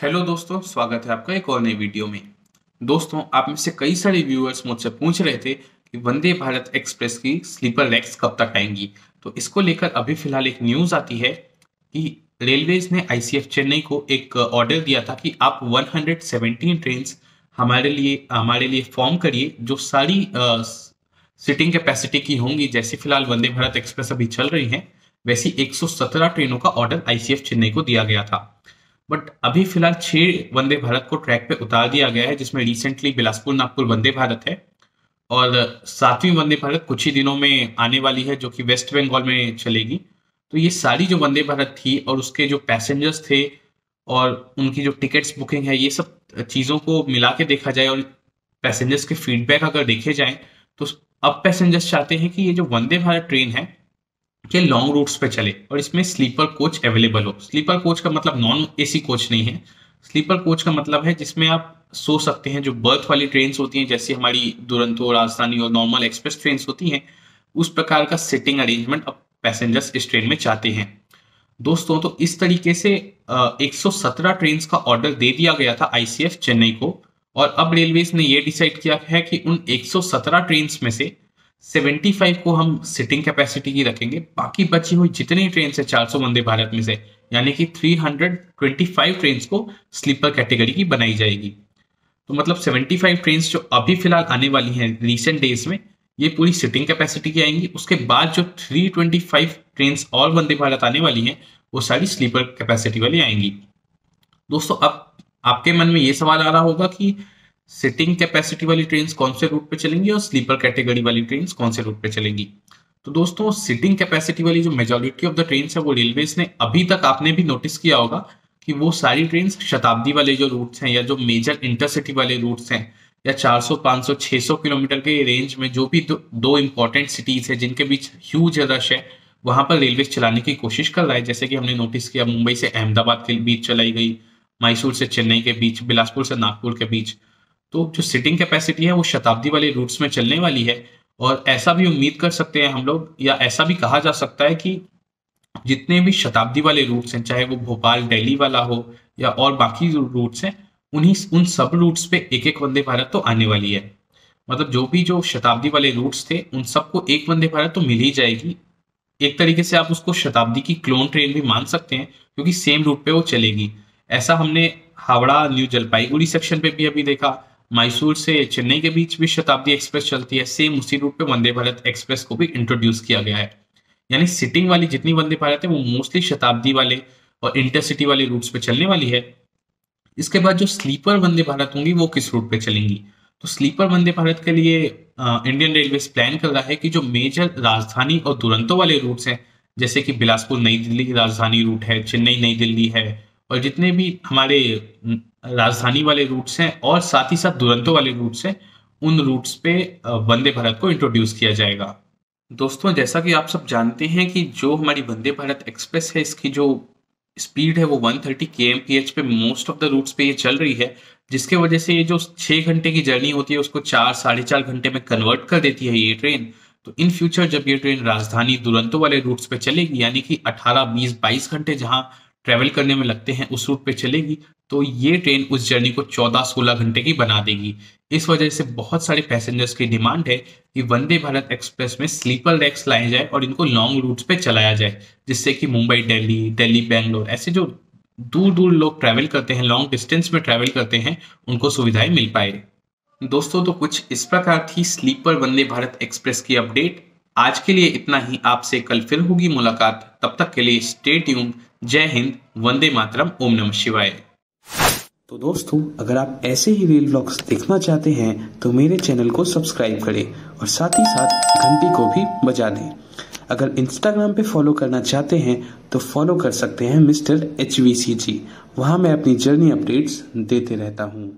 Hello दोस्तों, स्वागत है आपका एक और नई वीडियो में। दोस्तों, आप में से कई सारे व्यूअर्स मुझसे पूछ रहे थे कि वंदे भारत एक्सप्रेस की स्लीपर रैक्स कब तक आएंगी। तो इसको लेकर अभी फिलहाल एक न्यूज़ आती है कि रेलवेज ने आईसीएफ चेन्नई को एक ऑर्डर दिया था कि आप 117 ट्रेन हमारे लिए फॉर्म करिए जो सारी सिटिंग कैपेसिटी की होंगी। जैसे फिलहाल वंदे भारत एक्सप्रेस अभी चल रही हैं, वैसी 117 ट्रेनों का ऑर्डर आईसीएफ चेन्नई को दिया गया था। बट अभी फिलहाल 6 वंदे भारत को ट्रैक पे उतार दिया गया है, जिसमें रिसेंटली बिलासपुर नागपुर वंदे भारत है और 7वीं वंदे भारत कुछ ही दिनों में आने वाली है, जो कि वेस्ट बंगाल में चलेगी। तो ये सारी जो वंदे भारत थी और उसके जो पैसेंजर्स थे और उनकी जो टिकट्स बुकिंग है, ये सब चीज़ों को मिला के देखा जाए और पैसेंजर्स के फीडबैक अगर देखे जाए, तो अब पैसेंजर्स चाहते हैं कि ये जो वंदे भारत ट्रेन है ये लॉन्ग रूट्स पे चले और इसमें स्लीपर कोच अवेलेबल हो। स्लीपर कोच का मतलब नॉन एसी कोच नहीं है। स्लीपर कोच का मतलब है जिसमें आप सो सकते हैं। जो बर्थ वाली ट्रेन होती हैं, जैसे हमारी दुरंतो, राजधानी और नॉर्मल एक्सप्रेस ट्रेन होती हैं, उस प्रकार का सिटिंग अरेंजमेंट अब पैसेंजर्स इस ट्रेन में चाहते हैं। दोस्तों, तो इस तरीके से 117 ट्रेन का ऑर्डर दे दिया गया था आईसीएफ चेन्नई को और अब रेलवेज ने यह डिसाइड किया है कि उन 117 ट्रेन में से 75 को हम सिटिंग कैपेसिटी की रखेंगे। बाकी बची हुई जितनी ट्रेन है 400 वंदे भारत में से, यानी कि 325 ट्रेन को स्लीपर कैटेगरी की बनाई जाएगी। तो मतलब 75 ट्रेन जो अभी फिलहाल आने वाली हैं रिसेंट डेज में, ये पूरी सिटिंग कैपेसिटी की आएंगी। उसके बाद जो 325 ट्रेन और वंदे भारत आने वाली हैं, वो सारी स्लीपर कैपेसिटी वाली आएंगी। दोस्तों, अब आपके मन में ये सवाल आ रहा होगा कि सिटिंग कैपेसिटी वाली ट्रेन कौन से रूट पे चलेंगी और स्लीपर कैटेगरी वाली ट्रेन कौन से रूट पे चलेंगी। तो दोस्तों, सिटिंग कैपेसिटी वाली जो मेजॉरिटी ऑफ द ट्रेन है, वो रेलवेज ने अभी तक, आपने भी नोटिस किया होगा कि वो सारी ट्रेन शताब्दी वाले जो रूट्स हैं या जो मेजर इंटरसिटी वाले रूट्स हैं, या 400 500 600 किलोमीटर के रेंज में जो भी दो इंपॉर्टेंट सिटीज है जिनके बीच ह्यूज रश है, वहां पर रेलवेज चलाने की कोशिश कर रहा है। जैसे कि हमने नोटिस किया, मुंबई से अहमदाबाद के बीच चलाई गई, मैसूर से चेन्नई के बीच, बिलासपुर से नागपुर के बीच। तो जो सिटिंग कैपेसिटी है वो शताब्दी वाले रूट्स में चलने वाली है। और ऐसा भी उम्मीद कर सकते हैं हम लोग, या ऐसा भी कहा जा सकता है कि जितने भी शताब्दी वाले रूट्स हैं, चाहे वो भोपाल दिल्ली वाला हो या और बाकी रूट्स हैं, उन सब रूट्स पे एक एक वंदे भारत तो आने वाली है। मतलब जो शताब्दी वाले रूट्स थे, उन सबको एक वंदे भारत तो मिल ही जाएगी। एक तरीके से आप उसको शताब्दी की क्लोन ट्रेन भी मान सकते हैं, क्योंकि सेम रूट पे वो चलेगी। ऐसा हमने हावड़ा न्यू जलपाईगुड़ी सेक्शन पे भी अभी देखा। मैसूर से चेन्नई के बीच भी शताब्दी एक्सप्रेस चलती है, सेम उसी रूट पे वंदे भारत एक्सप्रेस को भी इंट्रोड्यूस किया गया है। यानी सिटिंग वाली जितनी वंदे भारत है वो मोस्टली शताब्दी वाले और इंटरसिटी वाले रूट्स पे चलने वाली है। इसके बाद जो स्लीपर वंदे भारत होंगी वो किस रूट पे चलेंगी। तो स्लीपर वंदे भारत के लिए इंडियन रेलवेज प्लान कर रहा है कि जो मेजर राजधानी और दुरंतो वाले रूट्स हैं, जैसे कि बिलासपुर नई दिल्ली की राजधानी रूट है, चेन्नई नई दिल्ली है, और जितने भी हमारे राजधानी वाले रूट्स हैं और साथ ही साथ दुरंतो वाले रूट्स हैं, उन रूट्स पे वंदे भारत को इंट्रोड्यूस किया जाएगा। दोस्तों, जैसा कि आप सब जानते हैं कि जो हमारी वंदे भारत एक्सप्रेस है, इसकी जो स्पीड है वो 130 kmph पे मोस्ट ऑफ द रूट्स पे ये चल रही है, जिसके वजह से ये जो 6 घंटे की जर्नी होती है उसको 4 साढ़े 4 घंटे में कन्वर्ट कर देती है ये ट्रेन। तो इन फ्यूचर जब ये ट्रेन राजधानी दुरंतो वाले रूट्स पे चलेगी, यानी कि 18 20 22 घंटे जहां ट्रेवल करने में लगते हैं उस रूट पे चलेगी, तो ये ट्रेन उस जर्नी को 14-16 घंटे की बना देगी। इस वजह से बहुत सारे पैसेंजर्स की डिमांड है कि वंदे भारत एक्सप्रेस में स्लीपर रैक्स लाए जाए और इनको लॉन्ग रूट्स पे चलाया जाए, जिससे कि मुंबई दिल्ली, दिल्ली बैंगलोर, ऐसे जो दूर दूर लोग ट्रैवल करते हैं, लॉन्ग डिस्टेंस में ट्रैवल करते हैं, उनको सुविधाएं मिल पाए। दोस्तों, तो कुछ इस प्रकार थी स्लीपर वंदे भारत एक्सप्रेस की अपडेट। आज के लिए इतना ही। आपसे कल फिर होगी मुलाकात। तब तक के लिए स्टे ट्यून्ड। जय हिंद, वंदे मातरम, ओम नमः शिवाय। तो दोस्तों, अगर आप ऐसे ही रील व्लॉग्स देखना चाहते हैं तो मेरे चैनल को सब्सक्राइब करें और साथ ही साथ घंटी को भी बजा दें। अगर इंस्टाग्राम पे फॉलो करना चाहते हैं तो फॉलो कर सकते हैं मिस्टर HVCG। वहाँ मैं अपनी जर्नी अपडेट्स देते रहता हूँ।